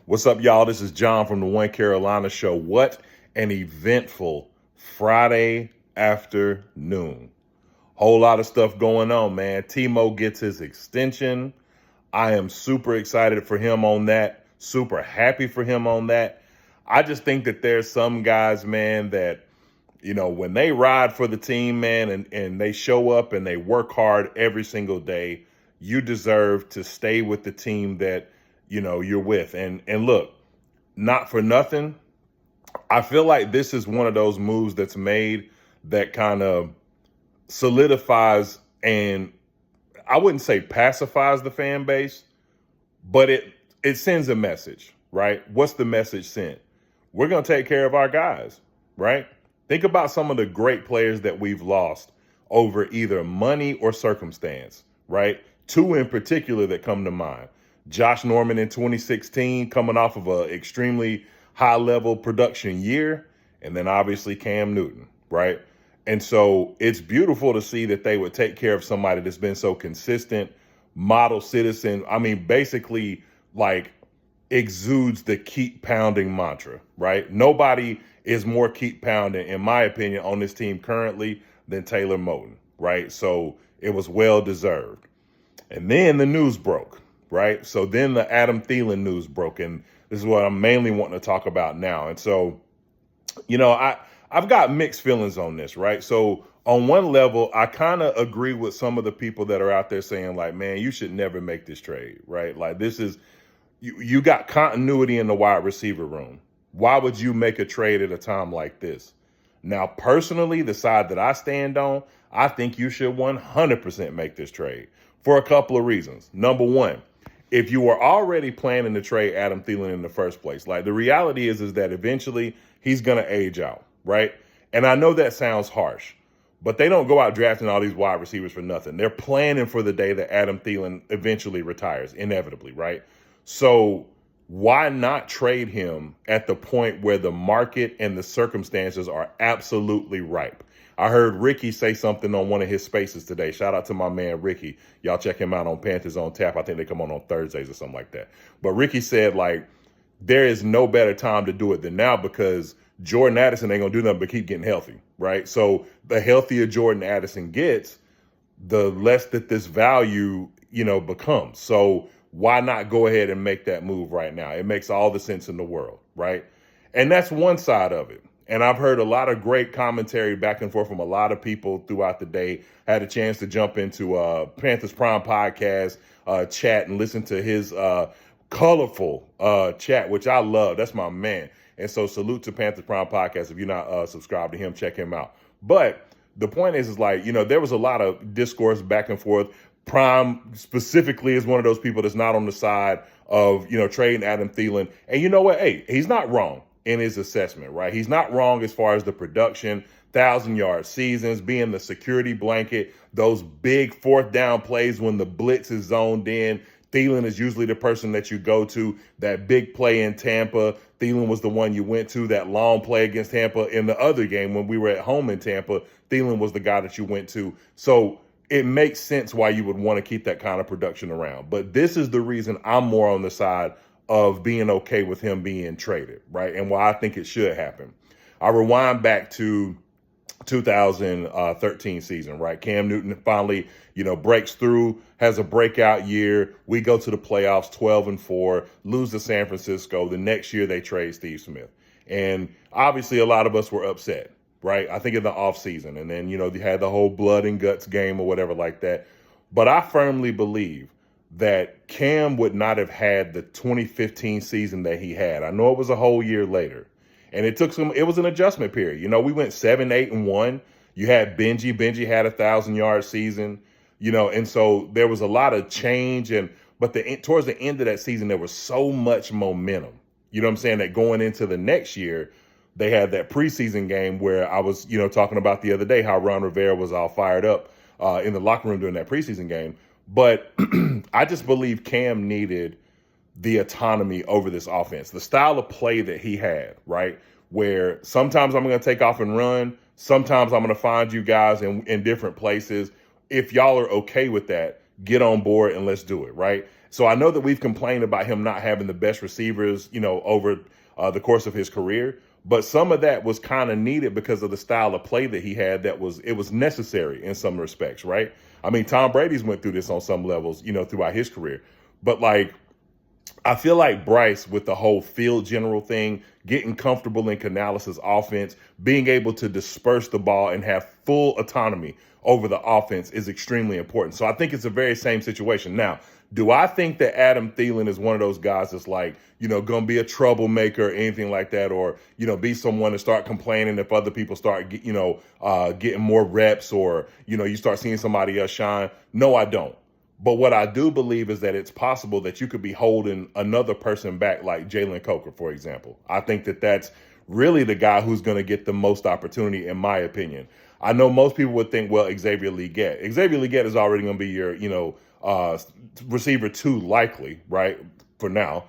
What's up, y'all? This is John from the One Carolina Show. What an eventful Friday afternoon. Whole lot of stuff going on, man. Timo gets his extension. I am super excited for him on that. Super happy for him on that. I just think that there's some guys, man, that, when they ride for the team, man, and they show up and they work hard every single day, you deserve to stay with the team that, you're with. And look, not for nothing, I feel like this is one of those moves that's made that kind of solidifies and I wouldn't say pacifies the fan base, but it sends a message, right? What's the message sent? We're going to take care of our guys, right? Think about some of the great players that we've lost over either money or circumstance, right? Two in particular that come to mind. Josh Norman in 2016 coming off of an extremely high-level production year, and then obviously Cam Newton, right? And so it's beautiful to see that they would take care of somebody that's been so consistent, model citizen. I mean, basically like exudes the keep pounding mantra, right? Nobody is more keep pounding, in my opinion, on this team currently than Taylor Moton, right? So it was well deserved. And then the news broke, right? So then the Adam Theilen news broke, and this is what I'm mainly wanting to talk about now. And so, I've got mixed feelings on this, right? So on one level, I kind of agree with some of the people that are out there saying like, man, you should never make this trade, right? Like this is, you got continuity in the wide receiver room. Why would you make a trade at a time like this? Now, personally, the side that I stand on, I think you should 100% make this trade for a couple of reasons. Number one, if you were already planning to trade Adam Theilen in the first place, like the reality is that eventually he's going to age out, right? And I know that sounds harsh, but they don't go out drafting all these wide receivers for nothing. They're planning for the day that Adam Theilen eventually retires, inevitably, right? So why not trade him at the point where the market and the circumstances are absolutely ripe? I heard Ricky say something on one of his spaces today. Shout out to my man, Ricky. Y'all check him out on Panthers on Tap. I think they come on Thursdays or something like that. But Ricky said, like, there is no better time to do it than now because Jordan Addison ain't going to do nothing but keep getting healthy, right? So the healthier Jordan Addison gets, the less that this value, becomes. So why not go ahead and make that move right now? It makes all the sense in the world, right? And that's one side of it. And I've heard a lot of great commentary back and forth from a lot of people throughout the day. I had a chance to jump into Panthers Prime podcast chat and listen to his colorful chat, which I love. That's my man. And so salute to Panthers Prime podcast. If you're not subscribed to him, check him out. But the point is like, there was a lot of discourse back and forth. Prime specifically is one of those people that's not on the side of, trading Adam Theilen. And you know what? Hey, he's not wrong in his assessment, right? He's not wrong as far as the production, 1,000-yard seasons, being the security blanket, those big fourth down plays when the blitz is zoned in. Thielen is usually the person that you go to. That big play in Tampa, Thielen was the one you went to. That long play against Tampa in the other game when we were at home in Tampa, Thielen was the guy that you went to. So it makes sense why you would want to keep that kind of production around. But this is the reason I'm more on the side of being okay with him being traded, right? And why I think it should happen. I rewind back to 2013 season, right? Cam Newton finally, breaks through, has a breakout year. We go to the playoffs 12-4, lose to San Francisco. The next year they trade Steve Smith. And obviously a lot of us were upset, right? I think in the offseason. And then, they had the whole blood and guts game or whatever like that. But I firmly believe that Cam would not have had the 2015 season that he had. I know it was a whole year later. And it was an adjustment period. We went 7-8-1. You had Benji. Benji had 1,000-yard season, and so there was a lot of change. But towards the end of that season, there was so much momentum. You know what I'm saying? That going into the next year, they had that preseason game where I was, talking about the other day how Ron Rivera was all fired up in the locker room during that preseason game. But I just believe Cam needed the autonomy over this offense, the style of play that he had, right? Where sometimes I'm going to take off and run. Sometimes I'm going to find you guys in different places. If y'all are okay with that, get on board and let's do it, right? So I know that we've complained about him not having the best receivers, over the course of his career. But some of that was kind of needed because of the style of play that he had. It was necessary in some respects, right? I mean, Tom Brady's went through this on some levels, throughout his career. But like, I feel like Bryce, with the whole field general thing, getting comfortable in Canales' offense, being able to disperse the ball and have full autonomy over the offense is extremely important. So I think it's the very same situation. Now, do I think that Adam Thielen is one of those guys that's like, going to be a troublemaker or anything like that, or, be someone to start complaining if other people start, getting more reps, or, you start seeing somebody else shine? No, I don't. But what I do believe is that it's possible that you could be holding another person back, like Jaylen Coker, for example. I think that that's really the guy who's going to get the most opportunity, in my opinion. I know most people would think, well, Xavier Legette. Xavier Legette is already going to be your, receiver 2 likely, right, for now.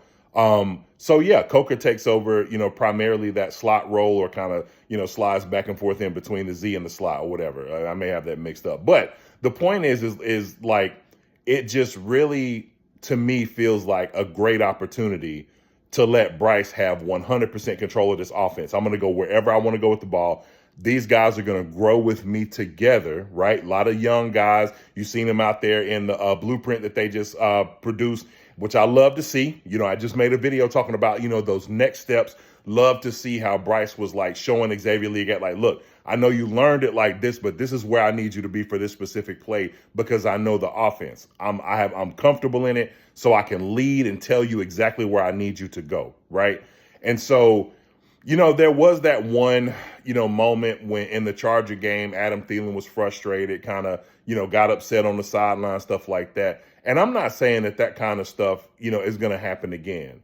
So yeah, Coker takes over, primarily that slot role, or kind of, slides back and forth in between the Z and the slot or whatever. I may have that mixed up. But the point is like, it just really, to me, feels like a great opportunity to let Bryce have 100% control of this offense. I'm going to go wherever I want to go with the ball. These guys are going to grow with me together, right? A lot of young guys. You've seen them out there in the blueprint that they just produced, which I love to see. I just made a video talking about, those next steps. Love to see how Bryce was like showing Xavier Legette, like, look, I know you learned it like this, but this is where I need you to be for this specific play, because I know the offense. I'm comfortable in it, so I can lead and tell you exactly where I need you to go, right? And so, there was that one, moment when in the Charger game, Adam Thielen was frustrated, kind of, got upset on the sideline, stuff like that. And I'm not saying that kind of stuff, is going to happen again.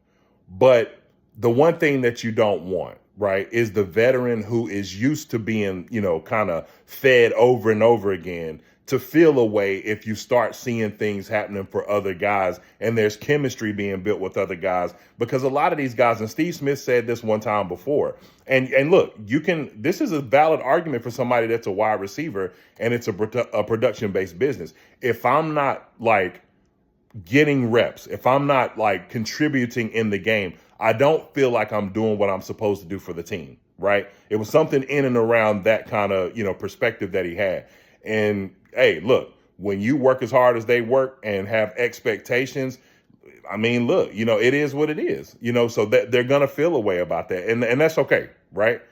But the one thing that you don't want, right, is the veteran who is used to being, kind of fed over and over again to feel a way if you start seeing things happening for other guys and there's chemistry being built with other guys. Because a lot of these guys, and Steve Smith said this one time before, and look, this is a valid argument for somebody that's a wide receiver and it's a production-based business. If I'm not like getting reps, if I'm not like contributing in the game, I don't feel like I'm doing what I'm supposed to do for the team, right? It was something in and around that kind of, perspective that he had. And hey, look, when you work as hard as they work and have expectations, I mean, look, it is what it is, so that they're going to feel a way about that. And that's okay, right?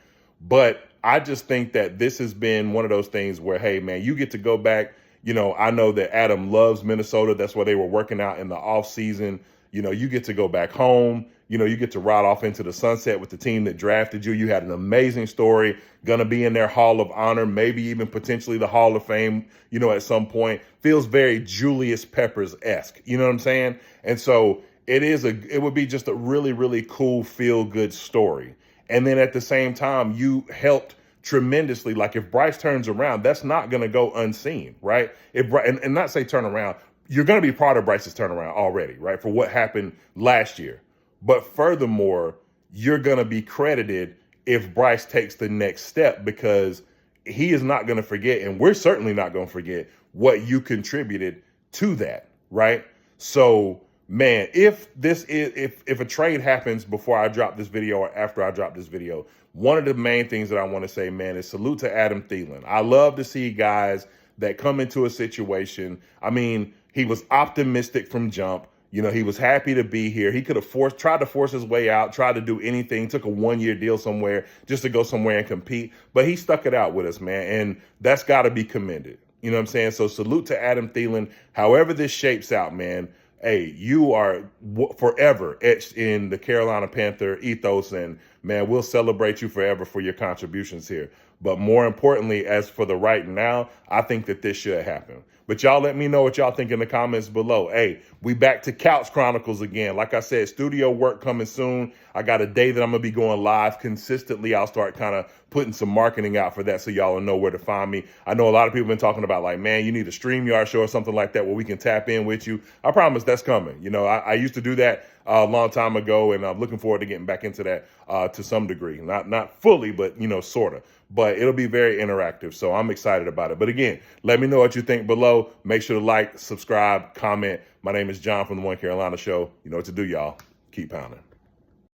But I just think that this has been one of those things where, hey, man, you get to go back. I know that Adam loves Minnesota. That's where they were working out in the off season. You get to go back home. You get to ride off into the sunset with the team that drafted you. You had an amazing story, going to be in their Hall of Honor, maybe even potentially the Hall of Fame, at some point. Feels very Julius Peppers-esque. You know what I'm saying? And so it would be just a really, really cool, feel-good story. And then at the same time, you helped tremendously. Like if Bryce turns around, that's not going to go unseen, right? And not say turn around. You're going to be part of Bryce's turnaround already, right? For what happened last year. But furthermore, you're going to be credited if Bryce takes the next step, because he is not going to forget, and we're certainly not going to forget what you contributed to that, right? So, man, if a trade happens before I drop this video or after I drop this video, one of the main things that I want to say, man, is salute to Adam Thielen. I love to see guys that come into a situation. I mean, he was optimistic from jump. He was happy to be here. He could have tried to force his way out, tried to do anything, took a 1-year deal somewhere just to go somewhere and compete. But he stuck it out with us, man. And that's got to be commended. You know what I'm saying? So salute to Adam Thielen. However this shapes out, man, hey, you are forever etched in the Carolina Panther ethos. And, man, we'll celebrate you forever for your contributions here. But more importantly, as for the right now, I think that this should happen. But y'all let me know what y'all think in the comments below. Hey, we back to Couch Chronicles again. Like I said, studio work coming soon. I got a day that I'm going to be going live consistently. I'll start kind of putting some marketing out for that so y'all will know where to find me. I know a lot of people have been talking about like, man, you need a StreamYard show or something like that where we can tap in with you. I promise that's coming. I used to do that a long time ago, and I'm looking forward to getting back into that to some degree. Not fully, but sort of. But it'll be very interactive, so I'm excited about it. But again, let me know what you think below. Make sure to like, subscribe, comment. My name is John from the One Carolina Show. You know what to do, y'all. Keep pounding.